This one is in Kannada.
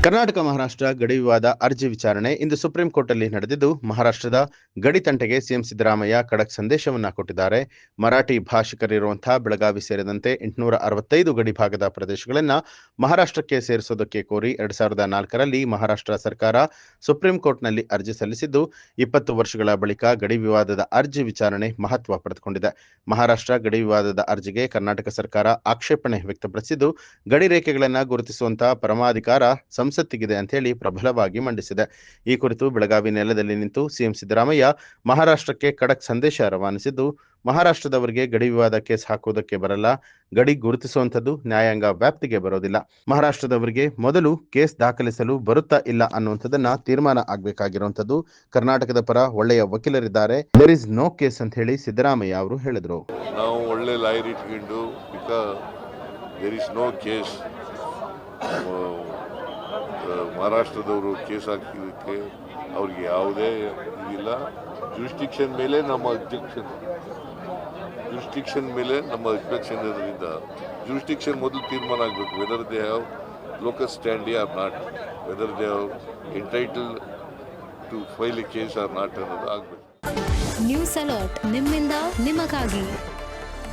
ಕರ್ನಾಟಕ ಮಹಾರಾಷ್ಟ್ರ ಗಡಿ ವಿವಾದ ಅರ್ಜಿ ವಿಚಾರಣೆ ಇಂದು ಸುಪ್ರೀಂ ಕೋರ್ಟ್ನಲ್ಲಿ ನಡೆದಿದ್ದು, ಮಹಾರಾಷ್ಟ್ರದ ಗಡಿ ತಂಟೆಗೆ ಸಿಎಂ ಸಿದ್ದರಾಮಯ್ಯ ಖಡಕ್ ಸಂದೇಶವನ್ನ ಕೊಟ್ಟಿದ್ದಾರೆ. ಮರಾಠಿ ಭಾಷಿಕರಿರುವಂತಹ ಬೆಳಗಾವಿ ಸೇರಿದಂತೆ 865 ಗಡಿ ಭಾಗದ ಪ್ರದೇಶಗಳನ್ನ ಮಹಾರಾಷ್ಟ್ರಕ್ಕೆ ಸೇರಿಸೋದಕ್ಕೆ ಕೋರಿ 2004ರಲ್ಲಿ ಮಹಾರಾಷ್ಟ್ರ ಸರ್ಕಾರ ಸುಪ್ರೀಂ ಕೋರ್ಟ್ನಲ್ಲಿ ಅರ್ಜಿ ಸಲ್ಲಿಸಿದ್ದು, 20 ವರ್ಷಗಳ ಬಳಿಕ ಗಡಿ ವಿವಾದದ ಅರ್ಜಿ ವಿಚಾರಣೆ ಮಹತ್ವ ಪಡೆದುಕೊಂಡಿದೆ. ಮಹಾರಾಷ್ಟ್ರ ಗಡಿ ವಿವಾದದ ಅರ್ಜಿಗೆ ಕರ್ನಾಟಕ ಸರ್ಕಾರ ಆಕ್ಷೇಪಣೆ ವ್ಯಕ್ತಪಡಿಸಿದ್ದು, ಗಡಿ ರೇಖೆಗಳನ್ನ ಗುರುತಿಸುವಂತಹ ಪರಮಾಧಿಕಾರ ಸಂಸತ್ತಿಗಿದೆ ಅಂತ ಹೇಳಿ ಪ್ರಬಲವಾಗಿ ಮಂಡಿಸಿದೆ. ಈ ಕುರಿತು ಬೆಳಗಾವಿ ನೆಲದಲ್ಲಿ ನಿಂತು ಸಿಎಂ ಸಿದ್ದರಾಮಯ್ಯ ಮಹಾರಾಷ್ಟ್ರಕ್ಕೆ ಖಡಕ್ ಸಂದೇಶ ರವಾನಿಸಿದ್ದು, ಮಹಾರಾಷ್ಟ್ರದವರಿಗೆ ಗಡಿ ವಿವಾದ ಕೇಸ್ ಹಾಕುವುದಕ್ಕೆ ಬರಲ್ಲ, ಗಡಿ ಗುರುತಿಸುವಂಥದ್ದು ನ್ಯಾಯಾಂಗ ವ್ಯಾಪ್ತಿಗೆ ಬರೋದಿಲ್ಲ, ಮಹಾರಾಷ್ಟ್ರದವರಿಗೆ ಮೊದಲು ಕೇಸ್ ದಾಖಲಿಸಲು ಬರುತ್ತಾ ಇಲ್ಲ ಅನ್ನುವಂಥದ್ದನ್ನ ತೀರ್ಮಾನ ಆಗ್ಬೇಕಾಗಿರುವಂಥದ್ದು. ಕರ್ನಾಟಕದ ಪರ ಒಳ್ಳೆಯ ವಕೀಲರಿದ್ದಾರೆ, ದೇರ್ ಇಸ್ ನೋ ಕೇಸ್ ಅಂತ ಹೇಳಿ ಸಿದ್ದರಾಮಯ್ಯ ಅವರು ಹೇಳಿದ್ರು. ನಾವು ಒಳ್ಳೆ ಲಾಯರ್ ಇಟ್ಕೊಂಡು ದೇರ್ ಇಸ್ ನೋ ಕೇಸ್, ಮಹಾರಾಷ್ಟ್ರದವರು ಕೇಸ್ ಹಾಕಿದ್ದಕ್ಕೆ ಅವ್ರಿಗೆ ಯಾವುದೇ ಇದಿಲ್ಲ. ಜುರಿಸ್ಡಿಕ್ಷನ್ ಮೇಲೆ ನಮ್ಮ ಅಬ್ಜೆಕ್ಷನ್ ಇರೋದ್ರಿಂದ ಜುರಿಸ್ಡಿಕ್ಷನ್ ಮೊದಲು ತೀರ್ಮಾನ ಆಗಬೇಕು, whether they have locus standi or not, whether they have entitled to file a case or not ಅನ್ನೋದು ಆಗಬೇಕು. ನ್ಯೂಸ್ ಅಲರ್ಟ್ ನಿಮ್ಮಿಂದ ನಿಮಗಾಗಿ.